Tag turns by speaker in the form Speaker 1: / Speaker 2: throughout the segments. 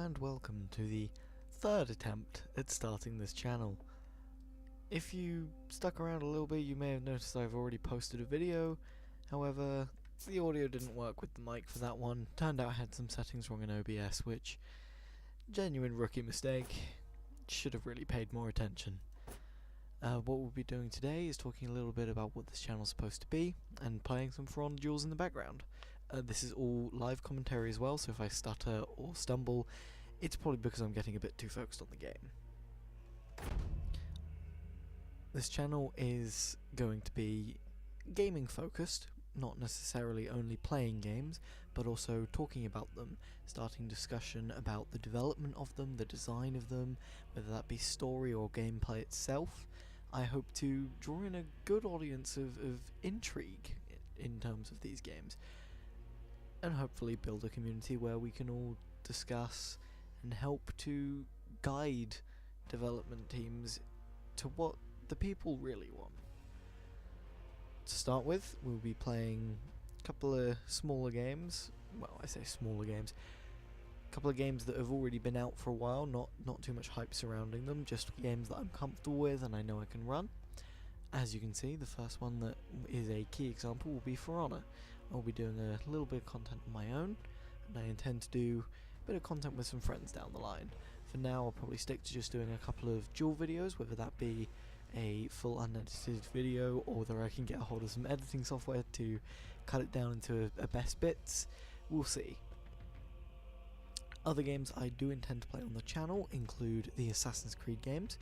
Speaker 1: and welcome to the third attempt at starting this channel. If you stuck around a little bit, you may have noticed I've already posted a video. However, the audio didn't work with the mic for that one. Turned out I had some settings wrong in OBS, which, genuine rookie mistake, should have really paid more attention. What we'll be doing today is talking a little bit about what this channel is supposed to be, and playing some For Honor duels in the background. This is all live commentary as well, so if I stutter or stumble, it's probably because I'm getting a bit too focused on the game. This channel is going to be gaming focused, not necessarily only playing games, but also talking about them, starting discussion about the development of them, the design of them, whether that be story or gameplay itself. I hope to draw in a good audience of intrigue in terms of these games, and hopefully build a community where we can all discuss and help to guide development teams to what the people really want. To start with, we'll be playing a couple of smaller games. Well, I say smaller games. A couple of games that have already been out for a while, not too much hype surrounding them, just games that I'm comfortable with and I know I can run. As you can see, the first one that is a key example will be For Honor. I'll be doing a little bit of content on my own, and I intend to do a bit of content with some friends down the line. For now, I'll probably stick to just doing a couple of duel videos, whether that be a full unedited video, or whether I can get a hold of some editing software to cut it down into a best bits. We'll see. Other games I do intend to play on the channel include the Assassin's Creed games.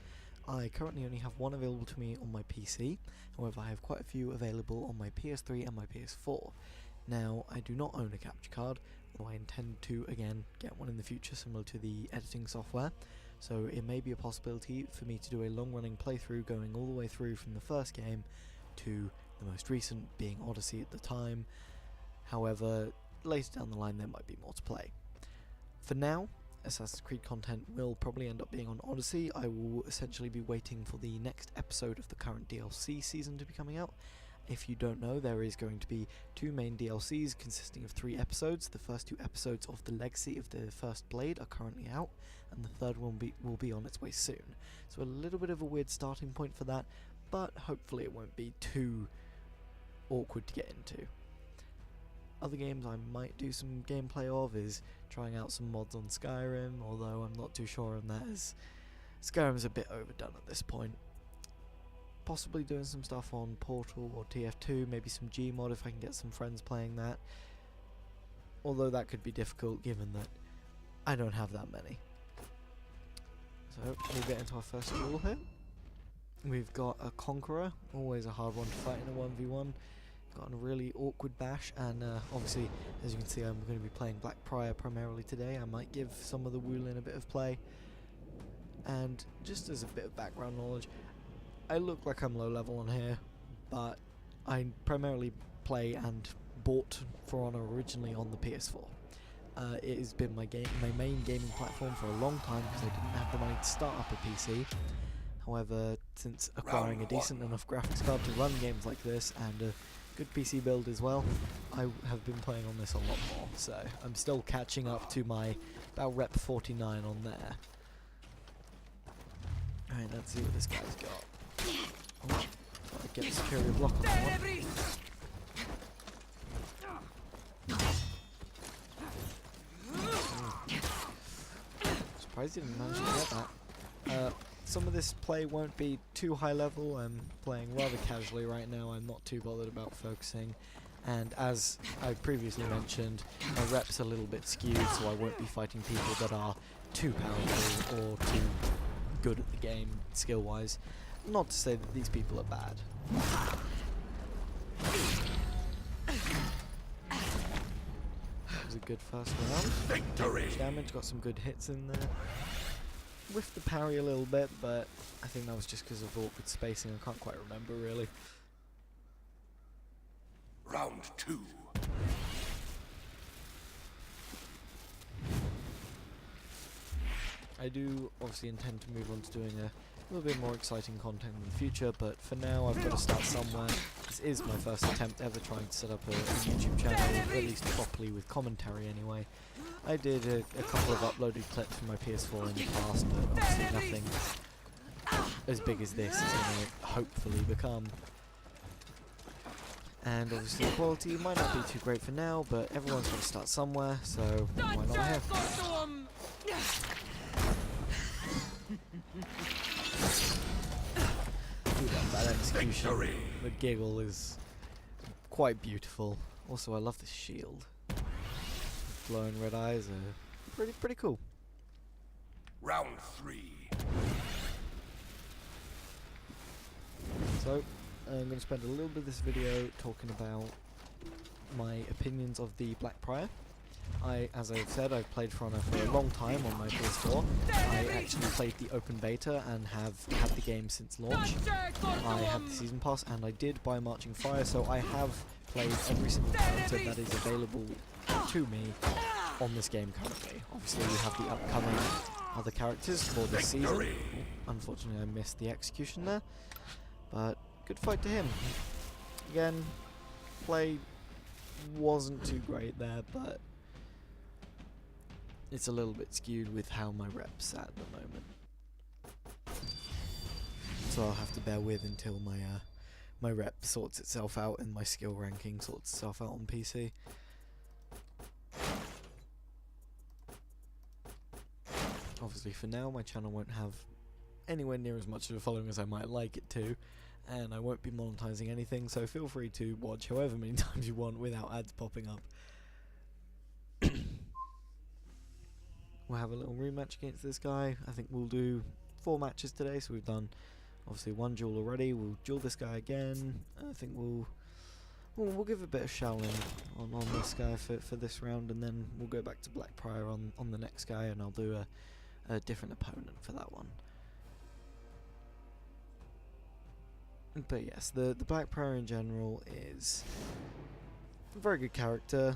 Speaker 1: I currently only have one available to me on my PC, however I have quite a few available on my PS3 and my PS4. Now, I do not own a capture card, although I intend to, again, get one in the future similar to the editing software, so it may be a possibility for me to do a long-running playthrough going all the way through from the first game to the most recent, being Odyssey at the time. However, later down the line there might be more to play. For now, Assassin's Creed content will probably end up being on Odyssey. I will essentially be waiting for the next episode of the current DLC season to be coming out. If you don't know, there is going to be two main DLCs consisting of 3 episodes. The first 2 episodes of the Legacy of the First Blade are currently out, and the third one will be on its way soon. So a little bit of a weird starting point for that, but hopefully it won't be too awkward to get into. Other games I might do some gameplay of is trying out some mods on Skyrim, although I'm not too sure on that, as Skyrim's a bit overdone at this point. Possibly doing some stuff on Portal or TF2, maybe some Gmod if I can get some friends playing that, although that could be difficult given that I don't have that many. So we'll get into our first duel here. We've got a Conqueror, always a hard one to fight in a 1v1. Got a really awkward bash, and obviously, as you can see, I'm going to be playing Black Prior primarily today. I might give some of the Wulin a bit of play. And just as a bit of background knowledge, I look like I'm low level on here, but I primarily play and bought For Honor originally on the PS4. It has been my main gaming platform for a long time because I didn't have the money to start up a PC. However, since acquiring a decent enough graphics card to run games like this and a good PC build as well, I have been playing on this a lot more, so I'm still catching up to my about rep 49 on there. Alright, let's see what this guy's got. Oh, gotta get a superior block on that one. Surprised he didn't manage to get that. Some of this play won't be too high level. I'm playing rather casually right now. I'm not too bothered about focusing, and as I previously mentioned, my reps are a little bit skewed, so I won't be fighting people that are too powerful or too good at the game skill wise. Not to say that these people are bad. That was a good first round.
Speaker 2: Victory!
Speaker 1: Damage, got some good hits in there. Whiffed the parry a little bit, but I think that was just because of awkward spacing. I can't quite remember really.
Speaker 2: Round 2.
Speaker 1: I do obviously intend to move on to doing a little bit more exciting content in the future, but for now I've got to start somewhere. This is my first attempt ever trying to set up a YouTube channel, at least properly with commentary anyway. I did a couple of uploaded clips from my PS4 in the past, but obviously nothing as big as this is going to hopefully become. And obviously the quality might not be too great for now, but everyone's got to start somewhere, so why not here? Ooh, that execution, the giggle is quite beautiful. Also, I love this shield. Glowing red eyes are pretty cool.
Speaker 2: Round 3.
Speaker 1: So, I'm going to spend a little bit of this video talking about my opinions of the Black Prior. As I've said, I've played for a long time on my PS4. I actually played the open beta and have had the game since launch. I had the season pass and I did buy Marching Fire, so I have played every single character that is available to me on this game currently. Obviously we have the upcoming other characters for this season. Unfortunately I missed the execution there, but good fight to him. Again, play wasn't too great there, but it's a little bit skewed with how my rep's at the moment. So I'll have to bear with until my rep sorts itself out and my skill ranking sorts itself out on PC. Obviously for now my channel won't have anywhere near as much of a following as I might like it to, and I won't be monetizing anything, so feel free to watch however many times you want without ads popping up. We'll have a little rematch against this guy. I think we'll do 4 matches today, so we've done obviously 1 duel already. We'll duel this guy again. I think we'll give a bit of Shaolin on this guy for this round, and then we'll go back to Black Prior on the next guy, and I'll do a different opponent for that one. But yes, the Black Prior in general is a very good character,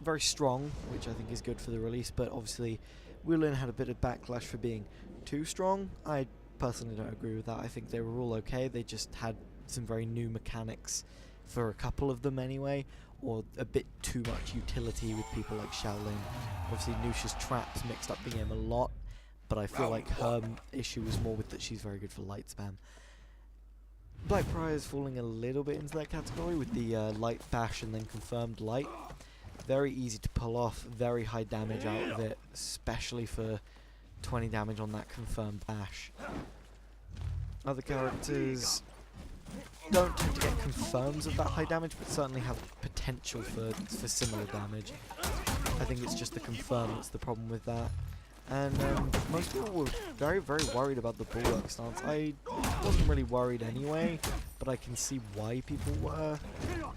Speaker 1: very strong, which I think is good for the release, but obviously Wulin had a bit of backlash for being too strong. I personally don't agree with that. I think they were all okay, they just had some very new mechanics for a couple of them anyway, or a bit too much utility with people like Shaolin. Obviously Nusha's traps mixed up the game a lot, but I feel like her issue was more with that she's very good for light spam. Black Prior is falling a little bit into that category with the light bash and then confirmed light. Very easy to pull off, very high damage out of it, especially for 20 damage on that confirmed bash. Other characters don't tend to get confirms of that high damage, but certainly have potential for similar damage. I think it's just the confirm that's the problem with that. And most people were very worried about the bulwark stance. I wasn't really worried anyway, but I can see why people were.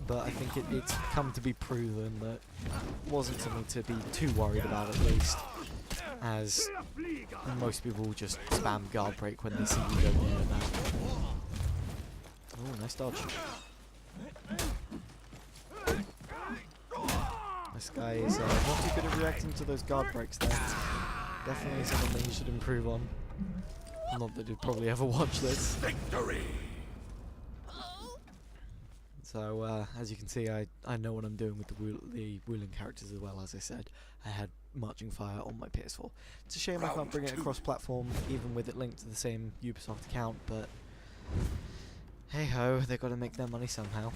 Speaker 1: But I think it's come to be proven that it wasn't something to be too worried about, at least, as most people just spam guard break when they see you go near that. Oh, nice dodge. This guy is not too good at reacting to those guard breaks there. Definitely something that you should improve on. Not that you'd probably ever watch this.
Speaker 2: Victory!
Speaker 1: So, as you can see, I know what I'm doing with the Wulin characters as well. As I said, I had Marching Fire on my PS4. It's a shame I can't bring it across platform, even with it linked to the same Ubisoft account, but hey ho, they got to make their money somehow.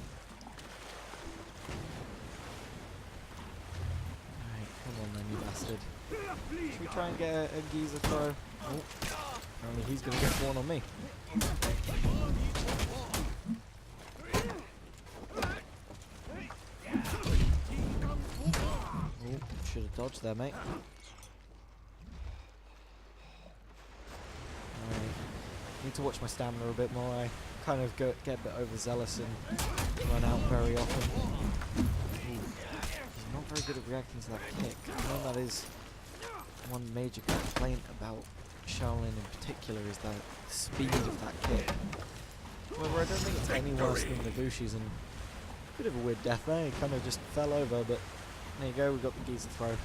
Speaker 1: Alright, come on then, you bastard. Should we try and get a geezer throw? Oh, apparently he's going to get one on me. Oh, should have dodged there, mate. Alright, need to watch my stamina a bit more. I kind of get a bit overzealous and run out very often. Ooh, he's not very good at reacting to that kick. I know that is one major complaint about Shaolin in particular, is that the speed of that kick. However, I don't think it's any worse than Nobushi's, and a bit of a weird death there. He kind of just fell over, but there you go, we got the geezer throw.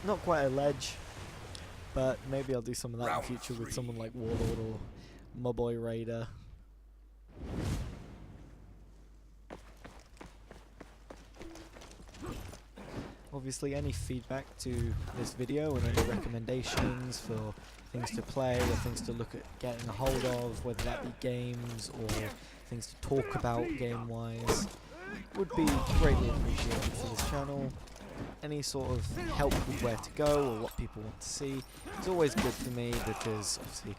Speaker 1: Not quite a ledge, But maybe I'll do some of that
Speaker 2: Round
Speaker 1: in the future with
Speaker 2: 3.
Speaker 1: someone like Warlord or my boy Raider. Obviously, any feedback to this video and any recommendations for things to play or things to look at getting a hold of, whether that be games or things to talk about game-wise, would be greatly appreciated for this channel. Any sort of help with where to go or what people want to see is always good for me, because obviously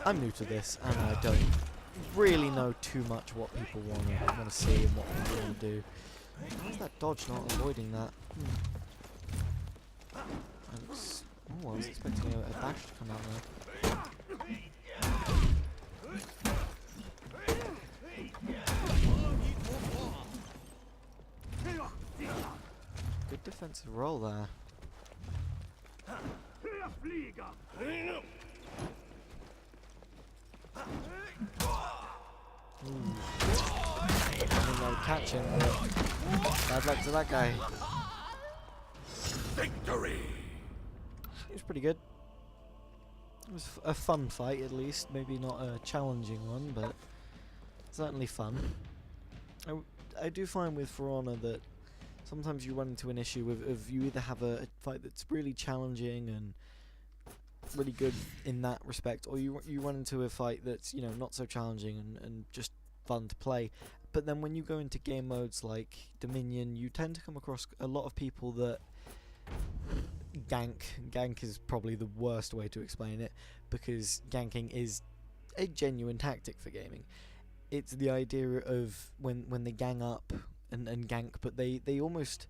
Speaker 1: I'm new to this and I don't really know too much what people want to see and what people want to do. Why is that dodge not avoiding that? I was expecting a bash to come out there. Good defensive roll there. Ooh. I think I would catch him, but bad luck to that guy.
Speaker 2: Victory!
Speaker 1: It was pretty good. It was a fun fight, at least. Maybe not a challenging one, but certainly fun. I do find with For Honor that sometimes you run into an issue of you either have a fight that's really challenging and really good in that respect, or you run into a fight that's, you know, not so challenging and just fun to play. But then when you go into game modes like Dominion, you tend to come across a lot of people that gank is probably the worst way to explain it, because ganking is a genuine tactic for gaming. It's the idea of when they gang up and gank, but they almost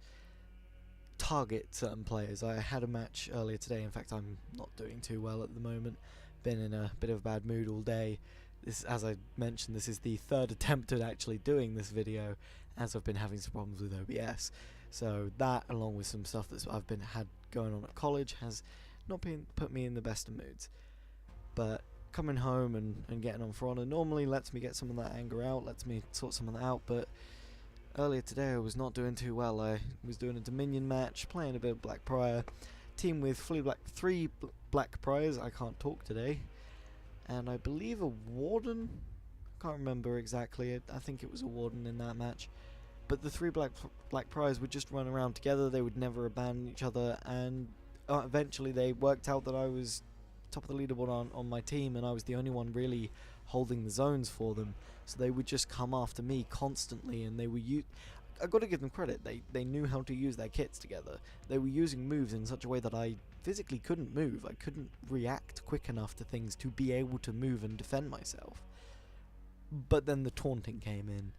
Speaker 1: target certain players. I had a match earlier today. In fact, I'm not doing too well at the moment. Been in a bit of a bad mood all day. This, as I mentioned, this is the third attempt at actually doing this video, as I've been having some problems with OBS. So that, along with some stuff that I've had going on at college, has not put me in the best of moods. But coming home and getting on For Honor normally lets me get some of that anger out, lets me sort some of that out, but earlier today I was not doing too well. I was doing a Dominion match, playing a bit of Black Prior, team with three Black Priors, I can't talk today, and I believe a Warden, can't remember exactly, I think it was a Warden in that match. But the three Black Priors would just run around together, they would never abandon each other, and eventually they worked out that I was top of the leaderboard on my team, and I was the only one really holding the zones for them. So they would just come after me constantly, and they were I got to give them credit, they knew how to use their kits together. They were using moves in such a way that I physically couldn't move. I couldn't react quick enough to things to be able to move and defend myself. But then the taunting came in,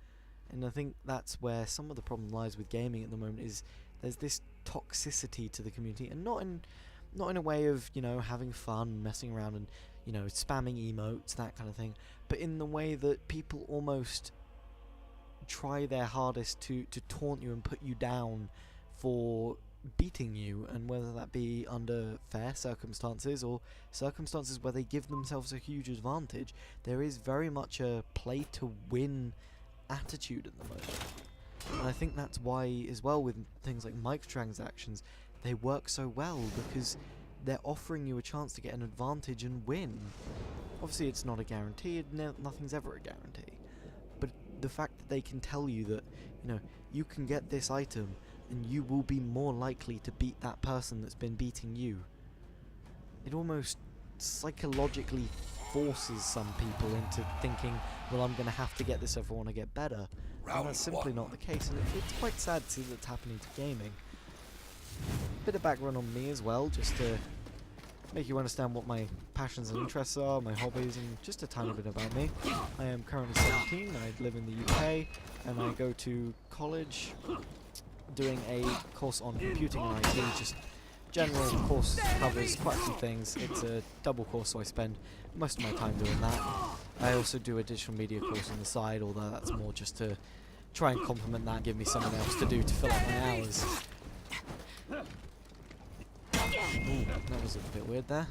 Speaker 1: and I think that's where some of the problem lies with gaming at the moment, is there's this toxicity to the community, and not in a way of, you know, having fun, messing around and, you know, spamming emotes, that kind of thing, but in the way that people almost try their hardest to taunt you and put you down for beating you, and whether that be under fair circumstances or circumstances where they give themselves a huge advantage, there is very much a play to win attitude at the moment. And I think that's why, as well, with things like microtransactions, they work so well, because they're offering you a chance to get an advantage and win. Obviously it's not a guarantee, nothing's ever a guarantee, but the fact that they can tell you that, you know, you can get this item and you will be more likely to beat that person that's been beating you, it almost psychologically forces some people into thinking, well, I'm going to have to get this if I want to get better. And that's simply not the case, and it's quite sad to see that's happening to gaming. Bit of background on me as well, just to make you understand what my passions and interests are, my hobbies, and just a tiny bit about me. I am currently 17, I live in the UK, and I go to college doing a course on computing and IT. Just general course, covers quite a few things. It's a double course, so I spend most of my time doing that. I also do a digital media course on the side, although that's more just to try and complement that, give me something else to do to fill up my hours. Ooh, that was a bit weird there.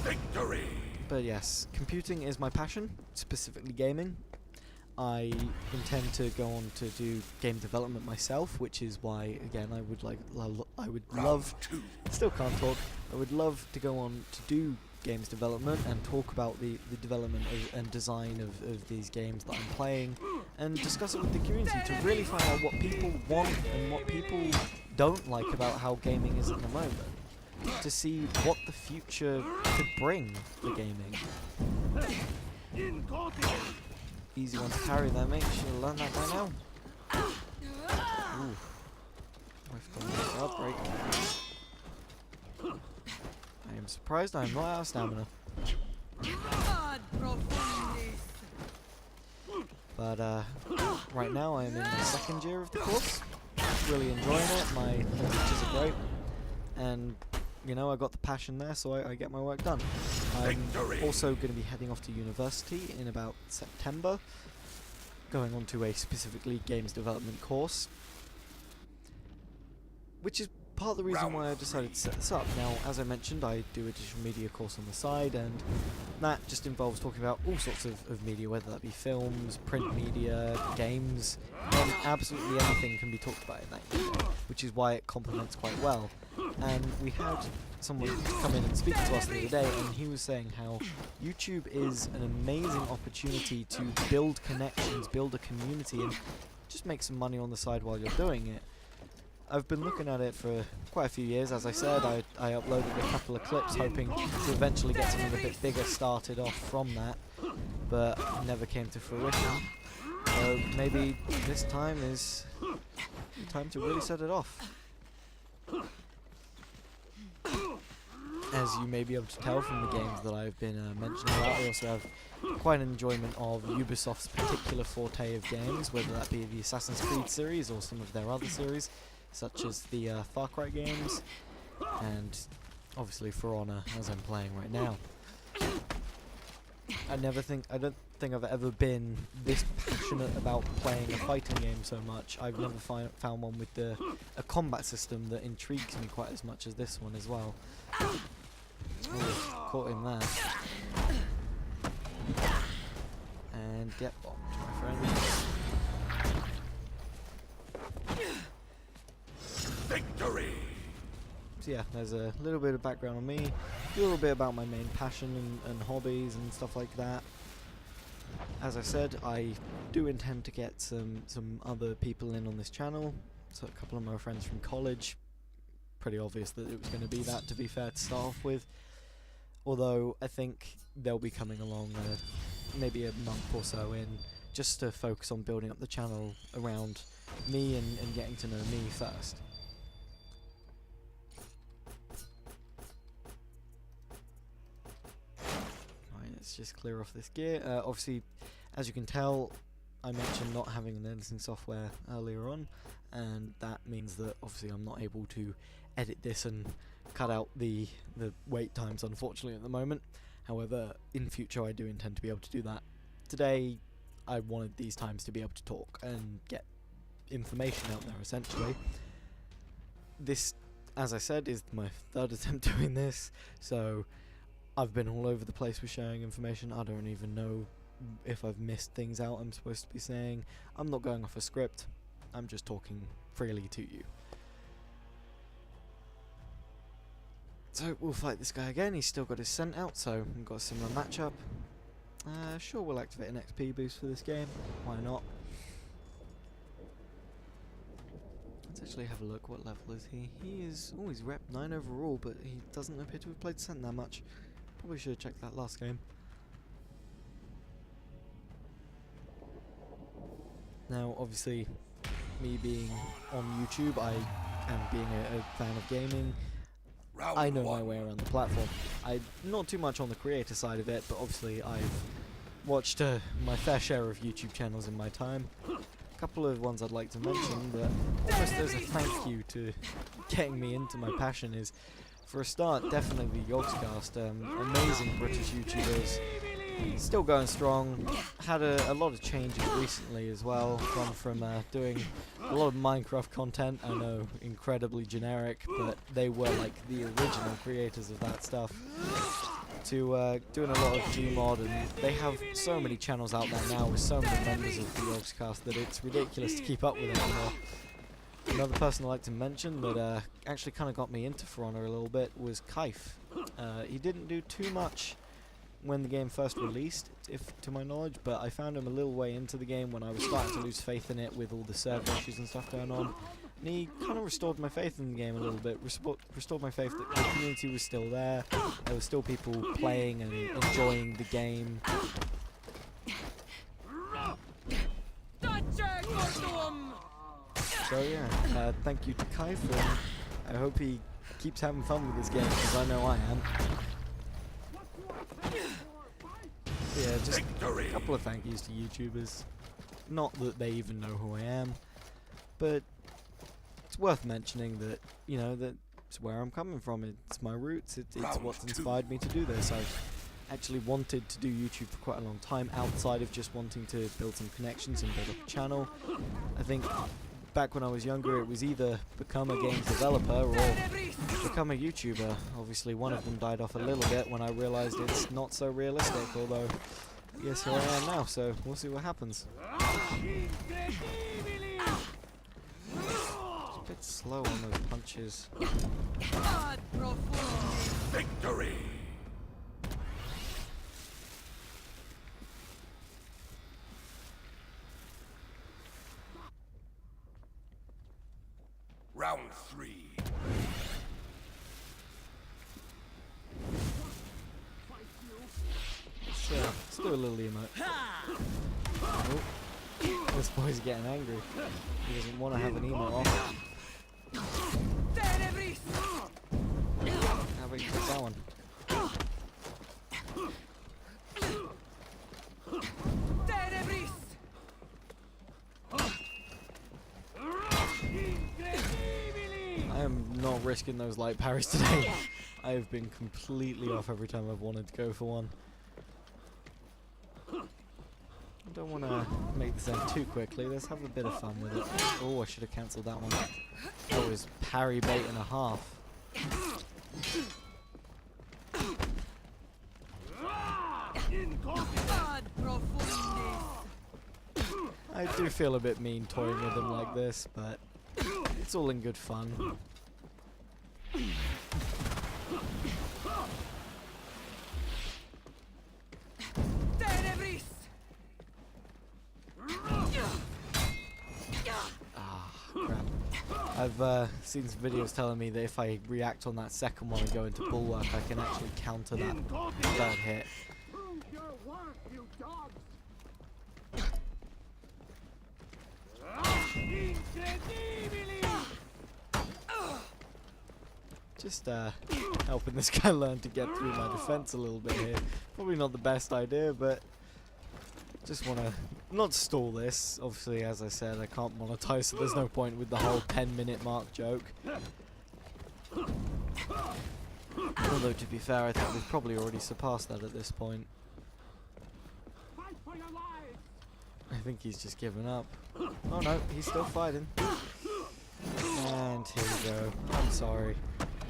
Speaker 2: Victory!
Speaker 1: But yes, computing is my passion, specifically gaming. I intend to go on to do game development myself, which is why, again, I would love, still can't talk, I would love to go on to do games development and talk about the development and design of these games that I'm playing, and discuss it with the community to really find out what people want and what people don't like about how gaming is at the moment, to see what the future could bring for gaming. Easy one to carry there, mate. Should have learned that by now. Ooh. Whiffed on this outbreak. I am surprised I am not out of stamina. But right now I am in the second year of the course. Really enjoying it. My teachers are great. And you know, I got the passion there, so I get my work done. I'm also going to be heading off to university in about September, going on to a specifically games development course, which is part of the reason why I decided to set this up. Now, as I mentioned, I do a digital media course on the side, and that just involves talking about all sorts of media, whether that be films, print media, games, and absolutely anything can be talked about in that media, which is why it complements quite well. And we had someone come in and speak to us the other day, and he was saying how YouTube is an amazing opportunity to build connections, build a community, and just make some money on the side while you're doing it. I've been looking at it for quite a few years. As I said, I uploaded a couple of clips hoping to eventually get something a bit bigger started off from that, but never came to fruition. So maybe this time is time to really set it off. As you may be able to tell from the games that I've been mentioning about, I also have quite an enjoyment of Ubisoft's particular forte of games, whether that be the Assassin's Creed series or some of their other series, such as the Far Cry games, and obviously For Honor, as I'm playing right now. I don't think I've ever been this passionate about playing a fighting game so much. I've never found one with a combat system that intrigues me quite as much as this one as well. Ooh, caught him there. And get bombed, my friend.
Speaker 2: Victory!
Speaker 1: So yeah, there's a little bit of background on me, a little bit about my main passion and hobbies and stuff like that. As I said, I do intend to get some other people in on this channel, so a couple of my friends from college. Pretty obvious that it was going to be that, to be fair, to start off with. Although I think they'll be coming along maybe a month or so in, just to focus on building up the channel around me and getting to know me first. Right, let's just clear off this gear. Obviously, as you can tell, I mentioned not having an editing software earlier on, and that means that obviously I'm not able to edit this and cut out the wait times, unfortunately, at the moment. However, in future I do intend to be able to do that. Today I wanted these times to be able to talk and get information out there, essentially. This, as I said, is my third attempt doing this, so I've been all over the place with sharing information. I don't even know if I've missed things out I'm supposed to be saying. I'm not going off a script, I'm just talking freely to you. So we'll fight this guy again. He's still got his scent out, so we've got a similar matchup. Sure, we'll activate an XP boost for this game. Why not? Let's actually have a look. What level is he? He is... oh, he's rep 9 overall, but he doesn't appear to have played scent that much. Probably should have checked that last game. Now, obviously, me being on YouTube, I am being a fan of gaming. I know my way around the platform. I'm not too much on the creator side of it, but obviously I've watched my fair share of YouTube channels in my time. A couple of ones I'd like to mention, but almost as a thank you to getting me into my passion is, for a start, definitely Yogscast. Amazing British YouTubers. Still going strong. Had a lot of changes recently as well. Gone from doing a lot of Minecraft content, I know, incredibly generic, but they were like the original creators of that stuff, to doing a lot of Gmod, and they have so many channels out there now with so many members of the Yogscast that it's ridiculous to keep up with it anymore. Another person I'd like to mention that actually kind of got me into For Honor a little bit was Kaif. He didn't do too much when the game first released, if to my knowledge, but I found him a little way into the game when I was starting to lose faith in it with all the server issues and stuff going on. And he kind of restored my faith in the game a little bit, restored my faith that the community was still there were still people playing and enjoying the game. So yeah, thank you to Kaif, and I hope he keeps having fun with this game, because I know I am. Yeah, just a couple of thank yous to YouTubers. Not that they even know who I am, but it's worth mentioning that, you know, that's where I'm coming from. It's my roots, it's what's inspired me to do this. I've actually wanted to do YouTube for quite a long time, outside of just wanting to build some connections and build up a channel. I think back when I was younger, it was either become a games developer or become a YouTuber. Obviously one of them died off a little bit when I realised it's not so realistic, although yes, here I am now, so we'll see what happens. It's a bit slow on those punches.
Speaker 2: Victory! Round 3.
Speaker 1: Let's do a little emote. Oh, this boy's getting angry. He doesn't want to have an emote off. How about you take that one? I am not risking those light parries today. I have been completely off every time I've wanted to go for one. I don't want to make this end too quickly. Let's have a bit of fun with it. Oh, I should have cancelled that one. That was parry bait and a half. I do feel a bit mean toying with him like this, but it's all in good fun. Ah, crap. I've seen some videos telling me that if I react on that second one and go into bulwark, I can actually counter that third hit. Just helping this guy learn to get through my defense a little bit here. Probably not the best idea, but just want to not stall this. Obviously, as I said, I can't monetize, so there's no point with the whole 10-minute mark joke. Although, to be fair, I think we've probably already surpassed that at this point. I think he's just given up. Oh no, he's still fighting. And here we go. I'm sorry.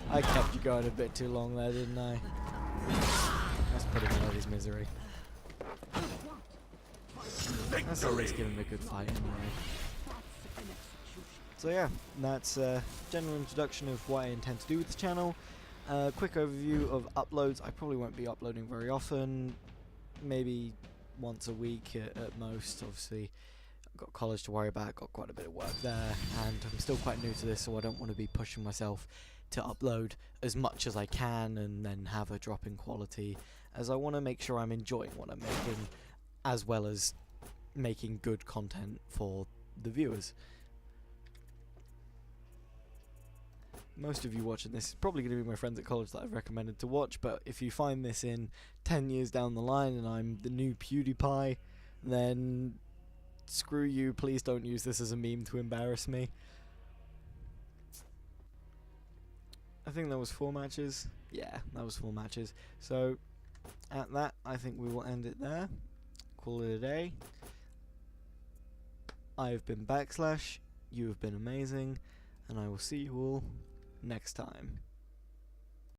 Speaker 1: I kept you going a bit too long there, didn't I? Let's put him out of his misery. Let's at least give him a good fight anyway. So yeah, that's a general introduction of what I intend to do with the channel. Quick overview of uploads. I probably won't be uploading very often. Maybe once a week at most. Obviously, I've got college to worry about, got quite a bit of work there, and I'm still quite new to this, so I don't want to be pushing myself to upload as much as I can and then have a drop in quality, as I want to make sure I'm enjoying what I'm making, as well as making good content for the viewers. Most of you watching this is probably going to be my friends at college that I've recommended to watch, but if you find this in 10 years down the line and I'm the new PewDiePie, then screw you, please don't use this as a meme to embarrass me. I think that was 4 matches. Yeah, that was 4 matches. So, at that, I think we will end it there. Call it a day. I have been Backslash, you have been amazing, and I will see you all next time.